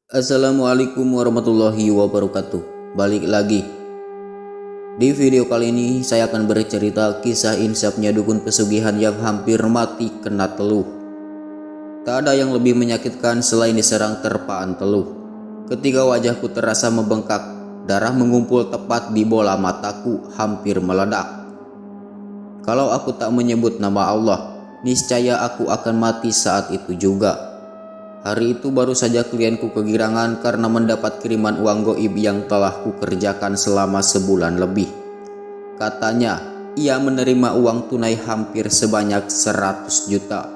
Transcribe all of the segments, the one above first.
Assalamualaikum warahmatullahi wabarakatuh. Balik lagi. Di video kali ini saya akan bercerita kisah insafnya dukun pesugihan yang hampir mati kena teluh. Tak ada yang lebih menyakitkan selain diserang terpaan teluh. Ketika wajahku terasa membengkak, darah mengumpul tepat di bola mataku hampir meledak. Kalau aku tak menyebut nama Allah, niscaya aku akan mati saat itu juga. Hari itu baru saja klienku kegirangan karena mendapat kiriman uang goib yang telah kukerjakan selama sebulan lebih. Katanya, ia menerima uang tunai hampir sebanyak 100 juta.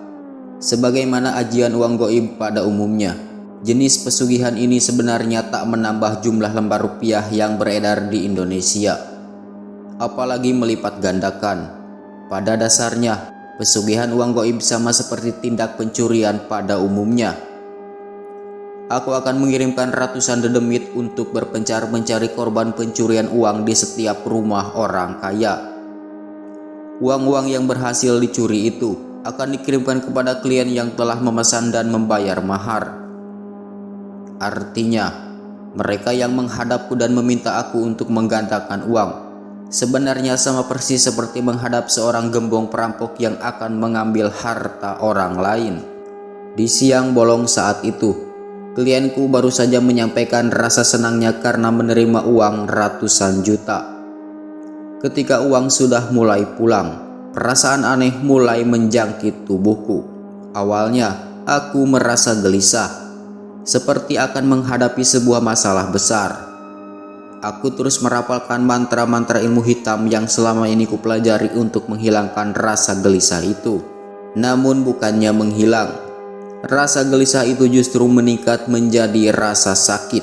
Sebagaimana ajian uang goib pada umumnya, jenis pesugihan ini sebenarnya tak menambah jumlah lembar rupiah yang beredar di Indonesia, apalagi melipat gandakan. Pada dasarnya, pesugihan uang goib sama seperti tindak pencurian pada umumnya. Aku akan mengirimkan ratusan dedemit untuk berpencar mencari korban pencurian uang di setiap rumah orang kaya. Uang-uang yang berhasil dicuri itu akan dikirimkan kepada klien yang telah memesan dan membayar mahar. Artinya, mereka yang menghadapku dan meminta aku untuk menggandakan uang sebenarnya sama persis seperti menghadap seorang gembong perampok yang akan mengambil harta orang lain. Di siang bolong saat itu, klienku baru saja menyampaikan rasa senangnya karena menerima uang ratusan juta. Ketika uang sudah mulai pulang, perasaan aneh mulai menjangkit tubuhku. Awalnya, aku merasa gelisah, seperti akan menghadapi sebuah masalah besar. Aku terus merapalkan mantra-mantra ilmu hitam yang selama ini kupelajari untuk menghilangkan rasa gelisah itu. Namun bukannya menghilang, rasa gelisah itu justru meningkat menjadi rasa sakit.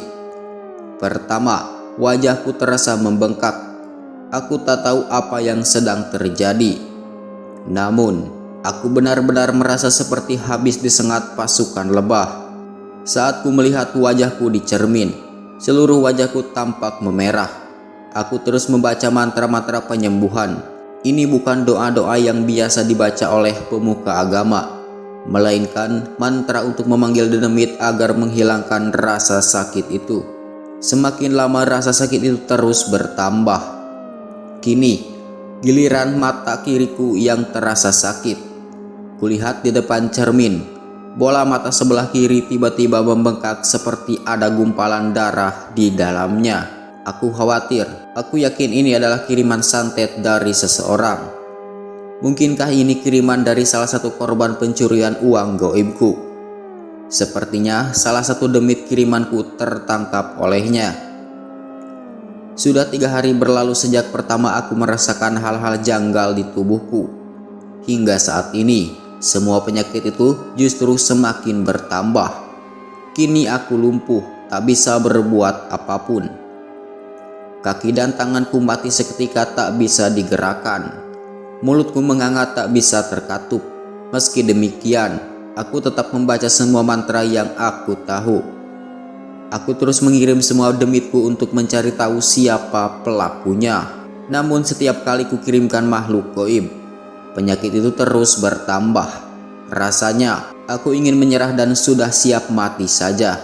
Pertama, wajahku terasa membengkak. Aku tak tahu apa yang sedang terjadi. Namun, aku benar-benar merasa seperti habis disengat pasukan lebah. Saat ku melihat wajahku di cermin, seluruh wajahku tampak memerah. Aku terus membaca mantra-mantra penyembuhan. Ini bukan doa-doa yang biasa dibaca oleh pemuka agama, melainkan mantra untuk memanggil dedemit agar menghilangkan rasa sakit itu. Semakin lama rasa sakit itu terus bertambah. Kini, giliran mata kiriku yang terasa sakit. Kulihat di depan cermin, bola mata sebelah kiri tiba-tiba membengkak seperti ada gumpalan darah di dalamnya. Aku khawatir, aku yakin ini adalah kiriman santet dari seseorang. Mungkinkah ini kiriman dari salah satu korban pencurian uang goibku? Sepertinya salah satu demit kirimanku tertangkap olehnya. Sudah 3 hari berlalu sejak pertama aku merasakan hal-hal janggal di tubuhku. Hingga saat ini, semua penyakit itu justru semakin bertambah. Kini aku lumpuh, tak bisa berbuat apapun. Kaki dan tanganku mati seketika tak bisa digerakkan. Mulutku menganga tak bisa terkatup. Meski demikian, aku tetap membaca semua mantra yang aku tahu. Aku terus mengirim semua demitku untuk mencari tahu siapa pelakunya. Namun setiap kali kukirimkan makhluk goib, penyakit itu terus bertambah. Rasanya aku ingin menyerah dan sudah siap mati saja.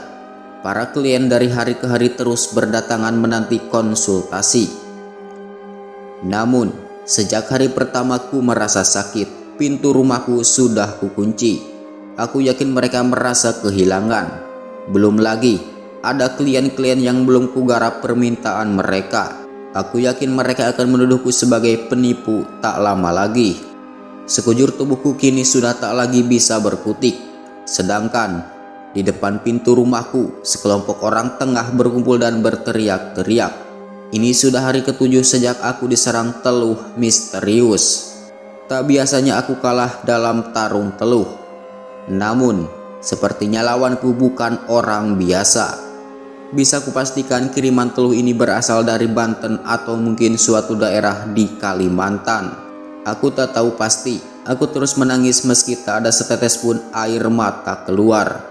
Para klien dari hari ke hari terus berdatangan menanti konsultasi. Namun, sejak hari pertamaku merasa sakit, pintu rumahku sudah kukunci. Aku yakin mereka merasa kehilangan. Belum lagi, ada klien-klien yang belum kugarap permintaan mereka. Aku yakin mereka akan menuduhku sebagai penipu tak lama lagi. Sekujur tubuhku kini sudah tak lagi bisa berkutik. Sedangkan di depan pintu rumahku, sekelompok orang tengah berkumpul dan berteriak-teriak. Ini sudah hari ke-7 sejak aku diserang teluh misterius. Tak biasanya aku kalah dalam tarung teluh. Namun, sepertinya lawanku bukan orang biasa. Bisa kupastikan kiriman teluh ini berasal dari Banten atau mungkin suatu daerah di Kalimantan. Aku tak tahu pasti. Aku terus menangis meski tak ada setetes pun air mata keluar.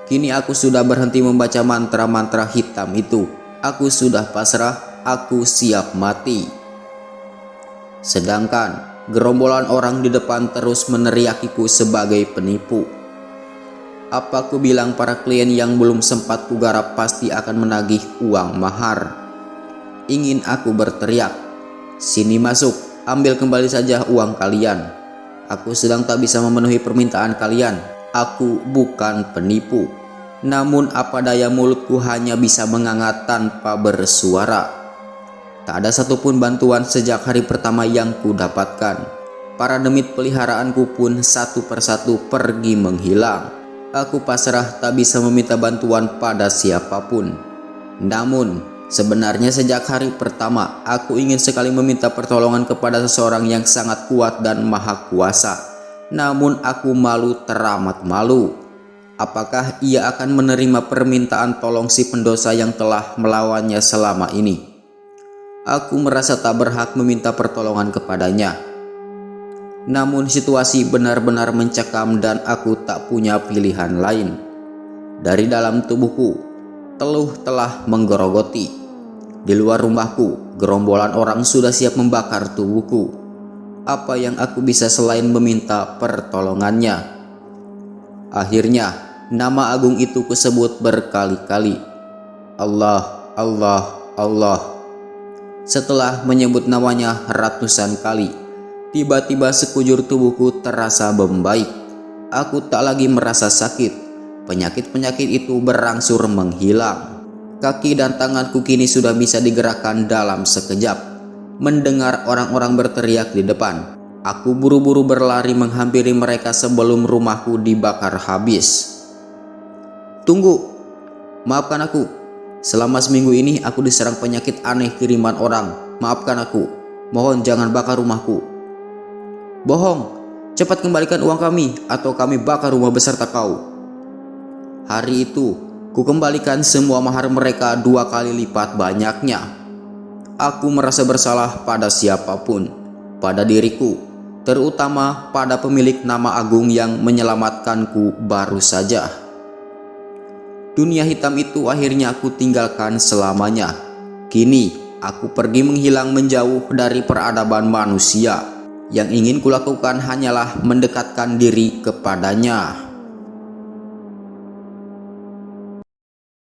Kini aku sudah berhenti membaca mantra-mantra hitam itu. Aku sudah pasrah, aku siap mati. Sedangkan gerombolan orang di depan terus meneriakiku sebagai penipu. Apa ku bilang para klien yang belum sempat kugarap pasti akan menagih uang mahar? Ingin aku berteriak, "Sini masuk, ambil kembali saja uang kalian. Aku sedang tak bisa memenuhi permintaan kalian. Aku bukan penipu." Namun apa daya, mulutku hanya bisa menganga tanpa bersuara. Tak ada satupun bantuan sejak hari pertama yang ku dapatkan. Para demit peliharaanku pun satu persatu pergi menghilang. Aku pasrah, tak bisa meminta bantuan pada siapapun. Namun, sebenarnya sejak hari pertama, aku ingin sekali meminta pertolongan kepada seseorang yang sangat kuat dan maha kuasa. Namun aku malu teramat malu. Apakah ia akan menerima permintaan tolong si pendosa yang telah melawannya selama ini? Aku merasa tak berhak meminta pertolongan kepadanya. Namun situasi benar-benar mencekam dan aku tak punya pilihan lain. Dari dalam tubuhku, teluh telah menggerogoti. Di luar rumahku, gerombolan orang sudah siap membakar tubuhku. Apa yang aku bisa selain meminta pertolongannya? Akhirnya, nama agung itu kusebut berkali-kali. Allah, Allah, Allah. Setelah menyebut namanya ratusan kali, tiba-tiba sekujur tubuhku terasa membaik. Aku tak lagi merasa sakit. Penyakit-penyakit itu berangsur menghilang. Kaki dan tanganku kini sudah bisa digerakkan dalam sekejap. Mendengar orang-orang berteriak di depan, aku buru-buru berlari menghampiri mereka sebelum rumahku dibakar habis. "Tunggu, maafkan aku. Selama seminggu ini aku diserang penyakit aneh kiriman orang. Maafkan aku. Mohon jangan bakar rumahku." "Bohong, cepat kembalikan uang kami atau kami bakar rumah beserta kau." Hari itu, ku kembalikan semua mahar mereka 2 kali lipat banyaknya. Aku merasa bersalah pada siapapun, pada diriku, terutama pada pemilik nama agung yang menyelamatkanku baru saja. Dunia hitam itu akhirnya aku tinggalkan selamanya. Kini, aku pergi menghilang menjauh dari peradaban manusia. Yang ingin kulakukan hanyalah mendekatkan diri kepadanya.